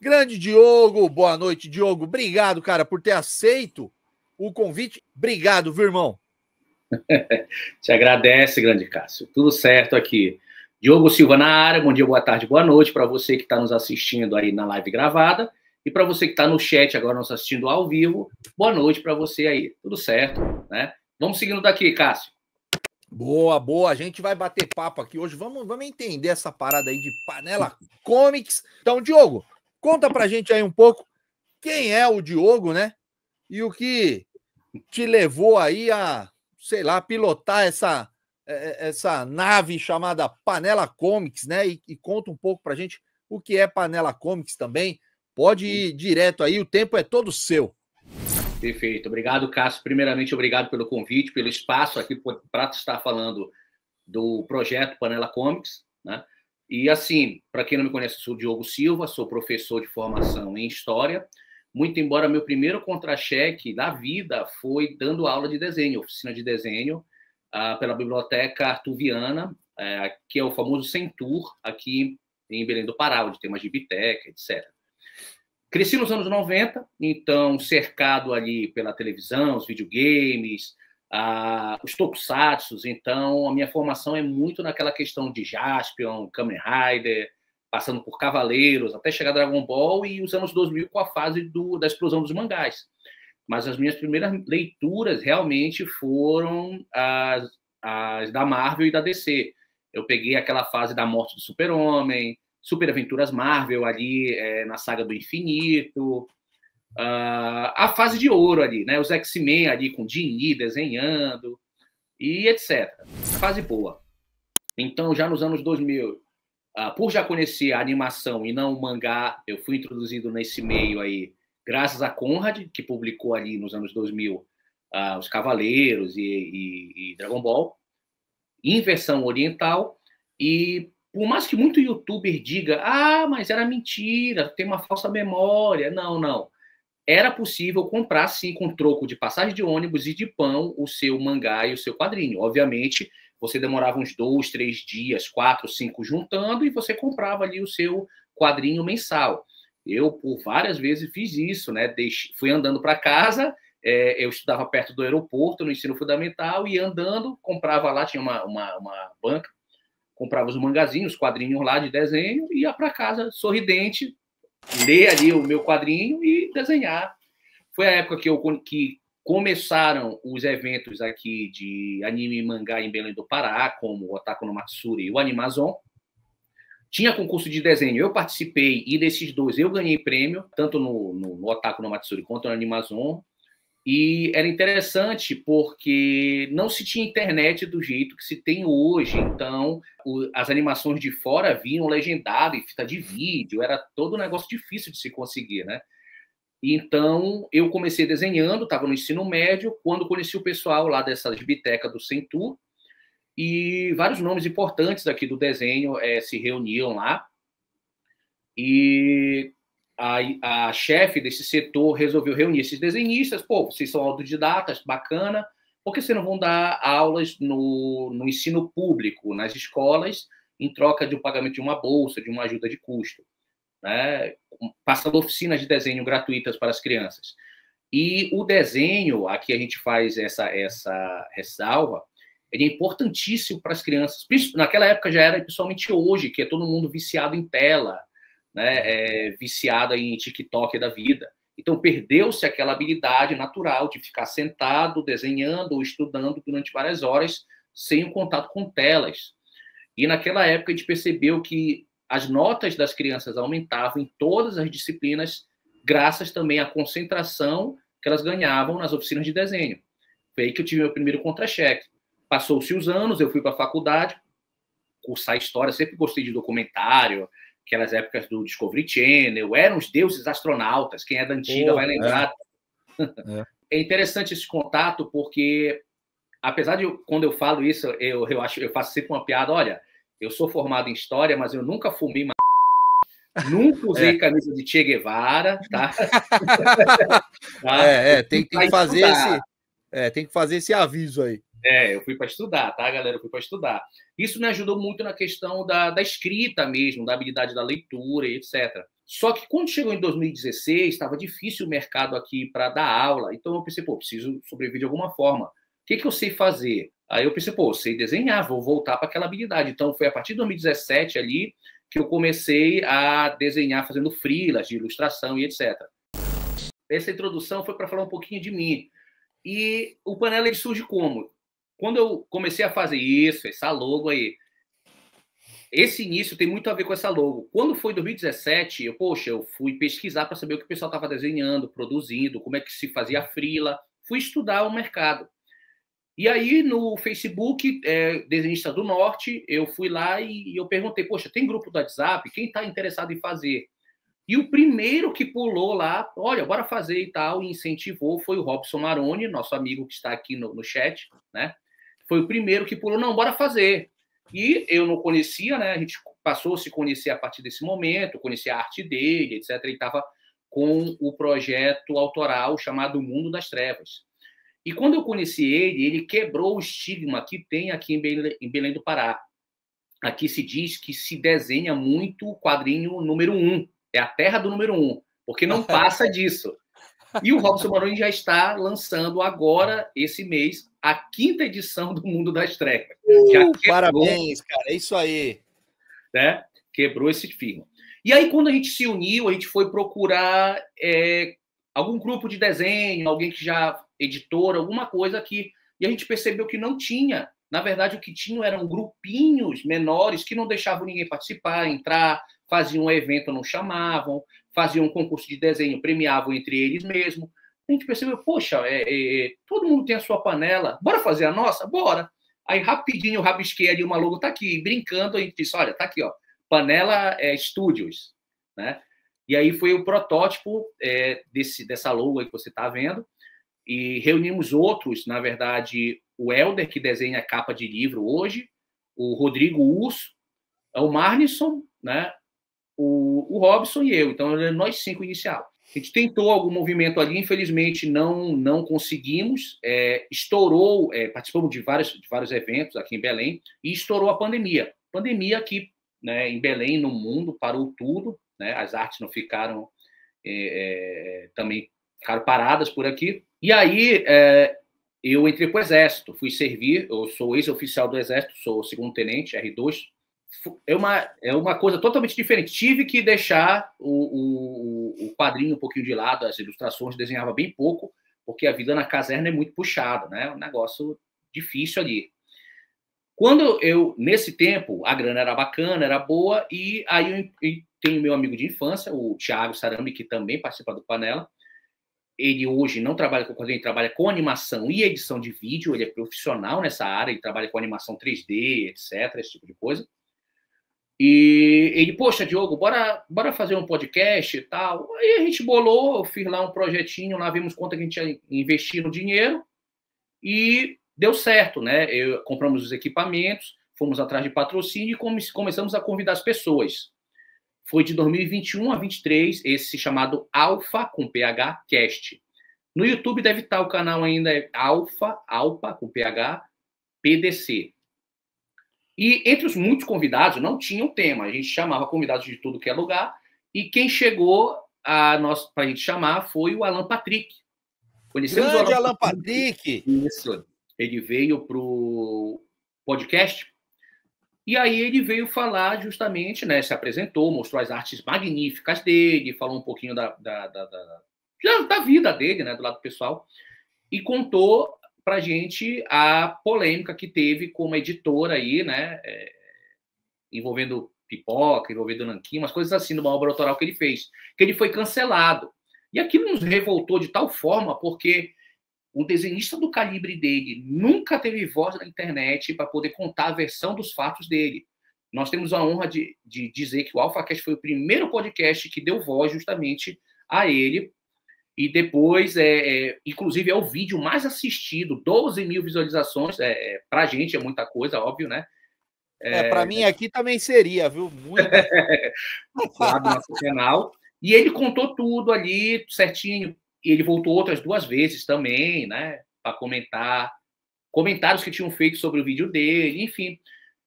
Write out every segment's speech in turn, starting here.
Grande Diogo, boa noite, Diogo. Obrigado, cara, por ter aceito o convite. Obrigado, viu, irmão? Te agradece, grande Cássio. Tudo certo aqui. Diogo Silva na área, bom dia, boa tarde, boa noite para você que está nos assistindo aí na live gravada e para você que está no chat agora nos assistindo ao vivo, boa noite para você aí. Tudo certo, né? Vamos seguindo daqui, Cássio. Boa, boa. A gente vai bater papo aqui hoje. Vamos entender essa parada aí de Panela Comics. Então, Diogo, conta pra gente aí um pouco quem é o Diogo, né? E o que te levou aí a, sei lá, pilotar essa nave chamada Panela Comics, né? E conta um pouco pra gente o que é Panela Comics também. Pode ir direto aí, o tempo é todo seu. Perfeito. Obrigado, Cássio. Primeiramente, obrigado pelo convite, pelo espaço aqui para estar falando do projeto Panela Comics, né? E assim, para quem não me conhece, eu sou o Diogo Silva, sou professor de formação em História, muito embora meu primeiro contra-cheque da vida foi dando aula de desenho, oficina de desenho, pela Biblioteca Arthur Viana, que é o famoso Centur, aqui em Belém do Pará, onde tem uma gibiteca, etc. Cresci nos anos 90, então cercado ali pela televisão, os videogames, os tokusatsus, então a minha formação é muito naquela questão de Jaspion, Kamen Rider, passando por Cavaleiros, até chegar a Dragon Ball e os anos 2000 com a fase da explosão dos mangás. Mas as minhas primeiras leituras realmente foram as da Marvel e da DC. Eu peguei aquela fase da morte do Super-Homem, Super Aventuras Marvel ali na Saga do Infinito, a fase de ouro ali, né? Os X-Men ali com Dini desenhando e etc. Fase boa. Então, já nos anos 2000, por já conhecer a animação e não o mangá, eu fui introduzido nesse meio aí, graças a Conrad, que publicou ali nos anos 2000 os Cavaleiros e Dragon Ball, em versão oriental, e por mais que muito youtuber diga, mas era mentira, tem uma falsa memória. Não. Era possível comprar, sim, com troco de passagem de ônibus e de pão, o seu mangá e o seu quadrinho. Obviamente, você demorava uns 2, 3 dias, 4, 5 juntando, e você comprava ali o seu quadrinho mensal. Eu, por várias vezes, fiz isso, né? Fui andando para casa, eu estudava perto do aeroporto, no ensino fundamental, e andando, comprava lá, tinha uma banca, comprava os mangazinhos, os quadrinhos lá de desenho, e ia para casa sorridente, ler ali o meu quadrinho e desenhar. Foi a época que começaram os eventos aqui de anime e mangá em Belém do Pará, como o Otaku no Matsuri e o Animazon. Tinha concurso de desenho, eu participei, e desses dois eu ganhei prêmio, tanto no Otaku no Matsuri quanto no Animazon. E era interessante porque não se tinha internet do jeito que se tem hoje. Então, as animações de fora vinham legendadas em fita de vídeo. Era todo um negócio difícil de se conseguir, né? Então, eu comecei desenhando, estava no ensino médio, quando conheci o pessoal lá dessa biblioteca do Centur. E vários nomes importantes aqui do desenho se reuniam lá. E a chefe desse setor resolveu reunir esses desenhistas. Pô, vocês são autodidatas, bacana. Por que vocês não vão dar aulas no ensino público, nas escolas, em troca de um pagamento de uma bolsa, de uma ajuda de custo, né? Passando oficinas de desenho gratuitas para as crianças. E o desenho, aqui a gente faz essa ressalva, ele é importantíssimo para as crianças. Naquela época já era, principalmente hoje, que é todo mundo viciado em tela, né, viciada em TikTok da vida. Então, perdeu-se aquela habilidade natural de ficar sentado, desenhando ou estudando durante várias horas, sem o contato com telas. E naquela época a gente percebeu que as notas das crianças aumentavam em todas as disciplinas, graças também à concentração que elas ganhavam nas oficinas de desenho. Foi aí que eu tive meu primeiro contra-cheque. Passou-se os anos, eu fui para a faculdade, cursar História, sempre gostei de documentário, aquelas épocas do Discovery Channel, eram os deuses astronautas, quem é da antiga vai lembrar. É interessante esse contato, porque, apesar de, quando eu falo isso, eu faço sempre uma piada, olha, eu sou formado em História, mas eu nunca fumei nunca usei camisa de Che Guevara, tá? Tem que fazer esse... Tem que fazer esse aviso aí. Eu fui para estudar, tá, galera? Eu fui para estudar. Isso me ajudou muito na questão da escrita mesmo, da habilidade da leitura e etc. Só que quando chegou em 2016, estava difícil o mercado aqui para dar aula. Então eu pensei, preciso sobreviver de alguma forma. O que eu sei fazer? Aí eu pensei, eu sei desenhar, vou voltar para aquela habilidade. Então foi a partir de 2017 ali que eu comecei a desenhar fazendo freelas de ilustração e etc. Essa introdução foi para falar um pouquinho de mim. E o Panela ele surge como? Quando eu comecei a fazer isso, essa logo aí, esse início tem muito a ver com essa logo. Quando foi 2017, eu fui pesquisar para saber o que o pessoal estava desenhando, produzindo, como é que se fazia freela, fui estudar o mercado. E aí, no Facebook, Desenhista do Norte, eu fui lá e eu perguntei, tem grupo do WhatsApp? Quem está interessado em fazer? E o primeiro que pulou lá, olha, bora fazer e tal, e incentivou, foi o Robson Maroni, nosso amigo que está aqui no chat, né? Foi o primeiro que pulou, não, bora fazer. E eu não conhecia, né? A gente passou a se conhecer a partir desse momento, conhecia a arte dele, etc. Ele estava com o projeto autoral chamado Mundo das Trevas. E quando eu conheci ele quebrou o estigma que tem aqui em Belém do Pará. Aqui se diz que se desenha muito o quadrinho número 1. É a terra do número 1, porque não passa disso. E o Robson Maroni já está lançando agora, esse mês, a 5ª edição do Mundo das Trevas. Parabéns, cara, é isso aí. Né? Quebrou esse firma. E aí, quando a gente se uniu, a gente foi procurar algum grupo de desenho, alguém que já editora, alguma coisa aqui. E a gente percebeu que não tinha. Na verdade, o que tinham eram grupinhos menores que não deixavam ninguém participar, entrar, faziam um evento, não chamavam, faziam um concurso de desenho, premiavam entre eles mesmos. A gente percebeu, todo mundo tem a sua panela, bora fazer a nossa? Bora! Aí, rapidinho, eu rabisquei ali uma logo, tá aqui, brincando, a gente disse, olha, tá aqui, ó, Panela Studios, né? E aí foi o protótipo dessa logo aí que você tá vendo, e reunimos outros, na verdade, o Helder, que desenha a capa de livro hoje, o Rodrigo Urso, o Marnisson, né? O Robson e eu. Então, nós 5 inicial. A gente tentou algum movimento ali, infelizmente não conseguimos. Estourou, participamos de vários eventos aqui em Belém, e estourou a pandemia. Pandemia aqui, né, em Belém, no mundo, parou tudo, né? As artes não ficaram, também ficaram paradas por aqui. E aí, eu entrei para o Exército, fui servir, eu sou ex-oficial do Exército, sou segundo-tenente, R2. É uma coisa totalmente diferente. Tive que deixar o quadrinho um pouquinho de lado, as ilustrações, desenhava bem pouco, porque a vida na caserna é muito puxada, né? Um negócio difícil ali. Nesse tempo, a grana era bacana, era boa, e aí eu tenho meu amigo de infância, o Thiago Sarami, que também participa do Panela. Ele hoje não trabalha com quadrinho, ele trabalha com animação e edição de vídeo, ele é profissional nessa área, ele trabalha com animação 3D, etc., esse tipo de coisa. E ele, Diogo, bora fazer um podcast e tal. Aí a gente bolou, eu fiz lá um projetinho, lá vimos quanto a gente ia investir no dinheiro e deu certo, né? Compramos os equipamentos, fomos atrás de patrocínio e começamos a convidar as pessoas. Foi de 2021 a 2023, esse chamado Alpha, com PH, Cast. No YouTube deve estar o canal ainda, Alpha, com PH, PDC. E entre os muitos convidados, não tinha um tema. A gente chamava convidados de tudo que é lugar. E quem chegou para a gente chamar foi o Alan Patrick. Conhecemos o Alan Patrick. Isso. Ele veio para o podcast. E aí ele veio falar justamente, né? Se apresentou, mostrou as artes magníficas dele, falou um pouquinho da vida dele, né? Do lado pessoal. E contou pra gente a polêmica que teve com uma editora aí, né? Envolvendo Pipoca, envolvendo Nanquim, umas coisas assim, numa obra autoral que ele fez. Que ele foi cancelado. E aquilo nos revoltou de tal forma, porque o desenhista do calibre dele nunca teve voz na internet para poder contar a versão dos fatos dele. Nós temos a honra de dizer que o AlphaCast foi o primeiro podcast que deu voz justamente a ele. E depois, inclusive, é o vídeo mais assistido, 12 mil visualizações. Para a gente é muita coisa, óbvio, né? Para mim aqui também seria, viu? Muito. Lá do nosso canal. E ele contou tudo ali certinho. E ele voltou outras 2 vezes também, né? para comentar, comentários que tinham feito sobre o vídeo dele, enfim,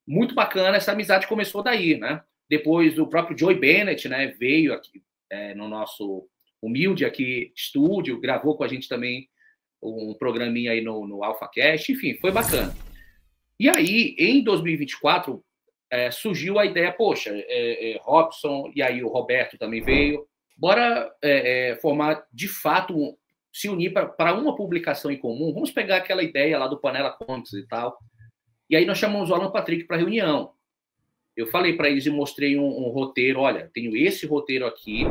muito bacana, essa amizade começou daí, né? Depois o próprio Joey Bennett, né, veio aqui no nosso humilde aqui estúdio, gravou com a gente também um programinha aí no AlphaCast, enfim, foi bacana. E aí, em 2024, surgiu a ideia, poxa, Robson, e aí o Roberto também veio, bora formar, de fato, se unir para uma publicação em comum, vamos pegar aquela ideia lá do Panela Comics e tal, e aí nós chamamos o Alan Patrick para reunião. Eu falei para eles e mostrei um roteiro, olha, tenho esse roteiro aqui,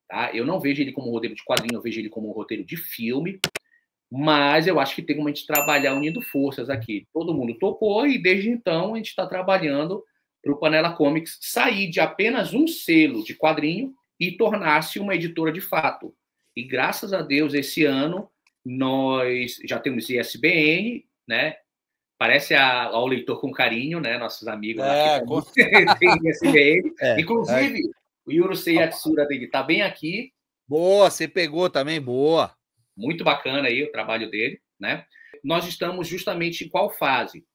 tá? Eu não vejo ele como um roteiro de quadrinho, eu vejo ele como um roteiro de filme, mas eu acho que tem como a gente trabalhar unindo forças aqui. Todo mundo topou e desde então a gente está trabalhando para o Panela Comics sair de apenas um selo de quadrinho e tornar-se uma editora de fato. E graças a Deus, esse ano, nós já temos ISBN, né? Parece ao Leitor com Carinho, né? Nossos amigos lá que tem ISBN. Inclusive, o Yurusei Yatsura dele está bem aqui. Boa, você pegou também, boa. Muito bacana aí o trabalho dele, né? Nós estamos justamente em qual fase?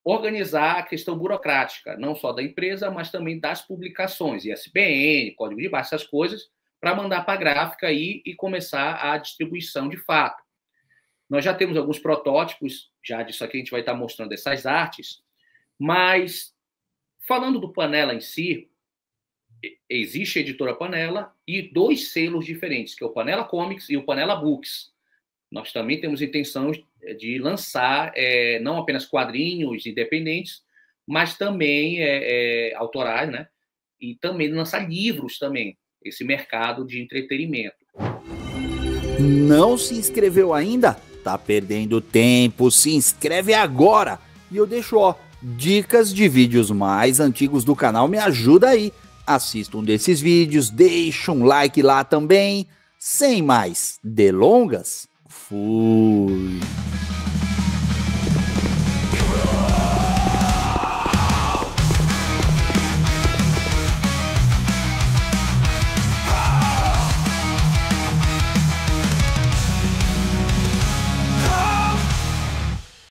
Organizar a questão burocrática, não só da empresa, mas também das publicações, ISBN, código de barra, essas coisas, para mandar para a gráfica aí e começar a distribuição de fato. Nós já temos alguns protótipos, já disso aqui a gente vai estar mostrando essas artes, mas falando do Panela em si, existe a editora Panela e 2 selos diferentes, que é o Panela Comics e o Panela Books. Nós também temos intenção de lançar não apenas quadrinhos independentes, mas também autorais, né? E também lançar livros também, esse mercado de entretenimento. Não se inscreveu ainda? Tá perdendo tempo, se inscreve agora! E eu deixo, dicas de vídeos mais antigos do canal, me ajuda aí. Assista um desses vídeos, deixa um like lá também. Sem mais delongas, fui!